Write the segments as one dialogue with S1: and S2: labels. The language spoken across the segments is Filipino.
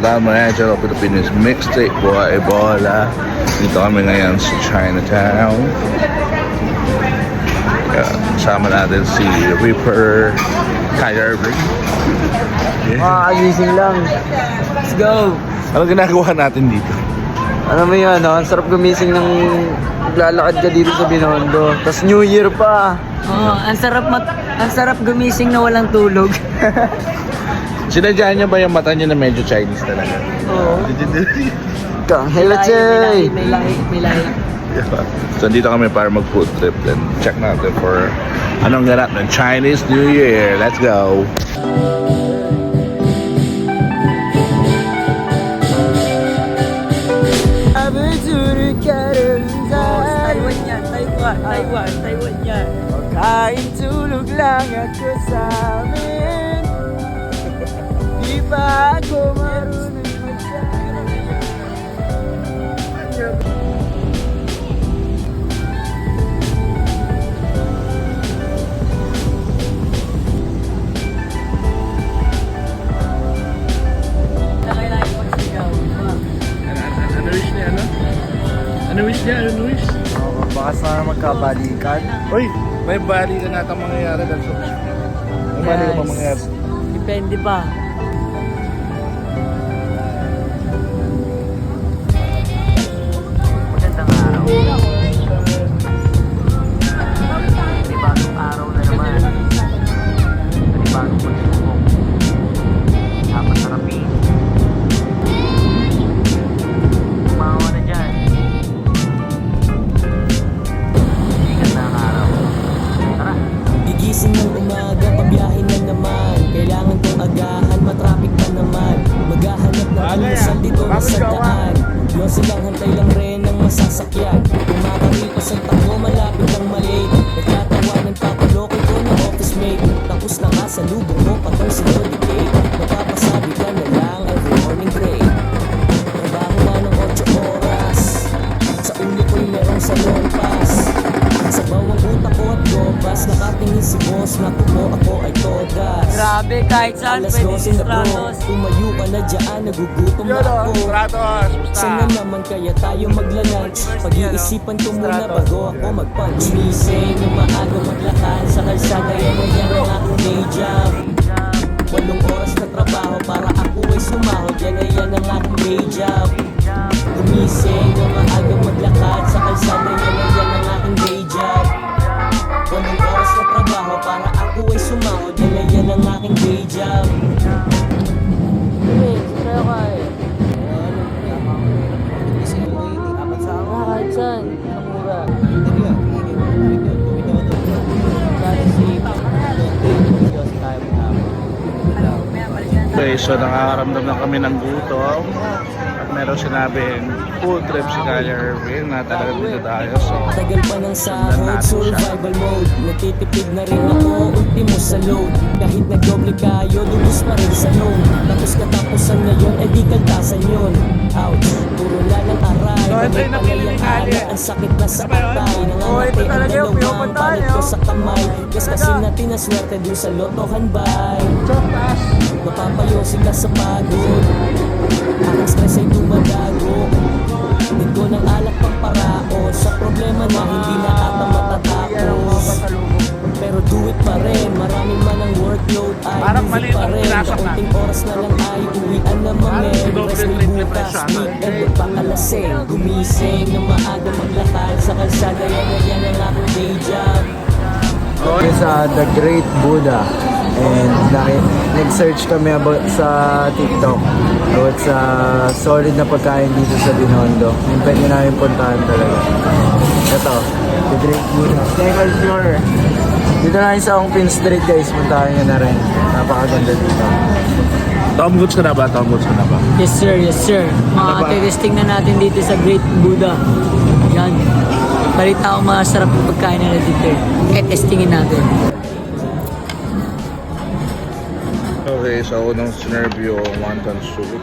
S1: Sandal Manager of Philippines Mixtape Boy Ebola. Dito kami ngayon sa Chinatown. Kasama natin si Reaper, Kyler Irving.
S2: Gising lang. Let's go.
S1: Ano ginagawa natin dito?
S2: Ano mo yun, no? Ang sarap gumising ng naglalakad ka dito sa Binondo. Tapos New Year pa.
S3: Ang sarap gumising na walang tulog.
S1: Sinadya niya ba yung mata niya na medyo Chinese talaga?
S3: Oo.
S2: Hello, Chay!
S3: May lahi.
S1: Yeah. So dito kami para mag-food trip. Then check natin for anong ganap ng Chinese New Year. Let's go!
S3: Taiwan yan.
S2: Kain tulog lang ako sa amin. Di pa ako marunong magsabi.
S1: Ano wish niya, ano? Ano wish niya? Ano wish?
S2: Baka sana magkabalikan.
S1: Uy, may balikan nata mangyayari dahil sa wish niya. May balikan pa mangyayari.
S3: Depende pa.
S2: Magandang araw. Panibagong araw na naman. Panibagong pagsubok. Dapat sarapin. Umawa na dyan. Sikat na ang araw. Tara.
S4: Gigising ng umaga, pabiyahin na naman. Kailangan kong agahan, matraffic pa naman. Maghahanap ng kulusan dito sa daan. Yung silang hantay lang rin ng masasakyan. Kung makaripas ang tako, malapit ang mali. Nagtatawanan pa tulokoy ko ng office mate. Tapos na nga sa lubong mo, patong sinodicate. Magpapasabi ka na lang every morning break. Trabaho nga ng 8 oras. Sa ulo ko'y merong salon pass. Sa bawang utak ko at gobas, nakatingin si boss na tumo ako ay todas.
S3: Grabe, kahit saan
S4: Alas
S3: pwede
S4: 12 na bro,
S3: stratos.
S4: tumayo ka na dyan, nagugutom na ako. Sana naman kaya tayo magla-lunch, pag-iisipan ko muna bago ako mag-punch. Gumising ng maaga maglakad sa kalsada, yan ang aking day job. 8 oras na trabaho para ako ay sumahod, yan ang aking day job. Gumising ng maaga maglakad sa kalsada, yan ang aking day job. 8 oras na trabaho para ako ay sumahod, yan ang aking day job.
S3: Sa'yo ka eh. Kahit saan. Ang mura.
S1: Okay, so nakakaramdam na kami ng gutom. At meron sinabing food trip si Kyler Irving na talagang dito tayo. So,
S4: Tagal pa ng
S1: sundan
S4: sahod,
S1: natin siya.
S4: survival mode. Natitipid na rin ako, ultimo sa load. Kahit nagdoble kayo, lubos pa rin sa loan. Tapos katapusan ngayon, di kaltasan yun. Ouch, puro lang ang aray.
S2: So, ito yung napili ni Kali.
S4: Ang sakit na sa atay. Nangangatay ang dalawang palit ko sa kamay. Gas kasi natin na swerte dun sa lotohan bay. Mapapayo sila sa pagod. Aking stress ay dumadago. Ito ng alak pang parao. Sa problema na hindi na ata matatapos. Pero do it pa rin. Maraming man ang workload ay
S1: Parang
S4: movie
S1: mali
S4: pa
S1: ang
S4: rin.
S1: pinasak
S4: Kaunting oras na lang ay uwian na mamen. Rest may bukas, weekend magpakalasing. Gumising na maaga maglakad sa kalsada. Yan ang aking day job.
S2: Sa The Great Buddha. And nag-search kami about sa TikTok about sa solid na pagkain dito sa Binondo. Yung pwede namin puntahan talaga. Ito, The Great Buddha. Second floor. Dito na sa Ongpin Street guys, puntahan nyo na rin. Napakaganda dito.
S1: Tom Goods ka na ba? Tom Goods ka na ba?
S3: Yes sir, yes sir.
S1: Ano ba?
S3: Testing na natin dito sa Great Buddha. Yan. Balita ko masarap yung pagkain na dito eh. Kaya testingin natin.
S1: Okay, so unang sinerve yung wonton soup.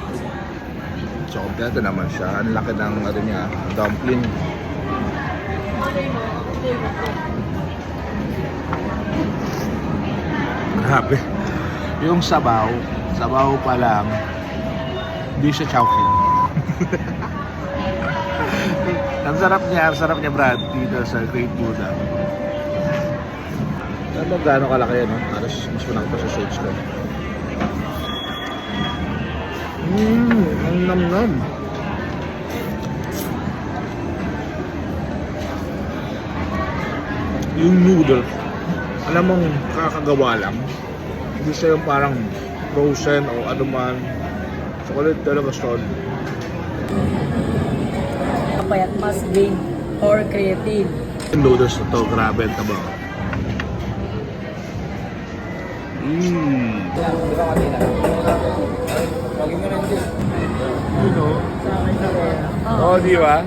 S1: So, kompleto naman siya. Ang laki ng ano niya, dumpling. Grabe. Yung sabaw pa lang, Hindi siya Chowking. Ang sarap niya Brad dito sa Great Buddha. Ano ba gaano kalaki no? Halos mas malaki pa sa shades ko. Ang nam-nam. Yung noodles, alam mong kakagawa lang. Hindi siya yung parang frozen o ano man. Chocolate talaga solid.
S3: Payat mas gain or creatine.
S1: Yung noodles na to, grabe ang taba. Oh, di ba?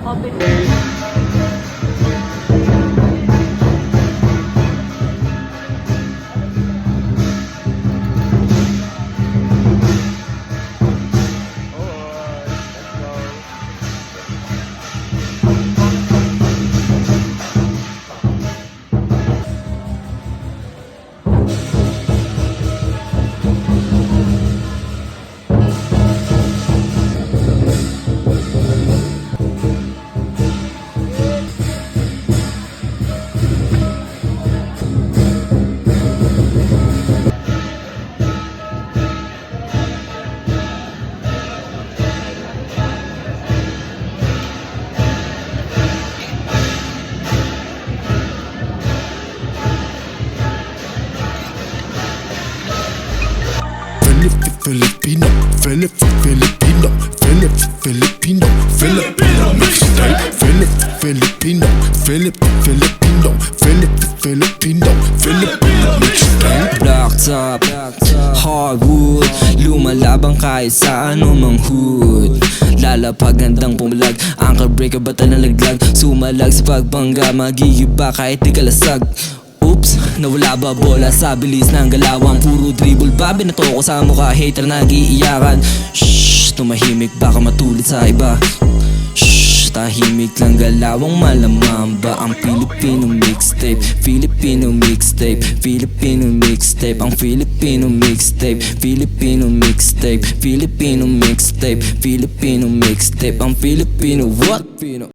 S5: Filipino, Filipino, Filipino mixtape. Filipino, Filipino mixtape.
S4: Black top, hardwood, lumalabang kahit sa anumang hood. Lalapag handang pumalag, anchor breaker bata na laglag. Sumalag sa pagbangga, magigiba kahit di kalasag. Oops, nawala ba bola sa bilis ng galawang. Puro dribble ba, binato ko sa mukha, hater nag-iiyakan. Shhh, tumahimik baka matulad sa iba. Shhh, tahimik lang galawang malamang ba. Ang Filipino mixtape, Filipino mixtape, Filipino mixtape. Ang Filipino mixtape, Filipino mixtape, Filipino mixtape, Filipino mixtape. Ang Filipino what?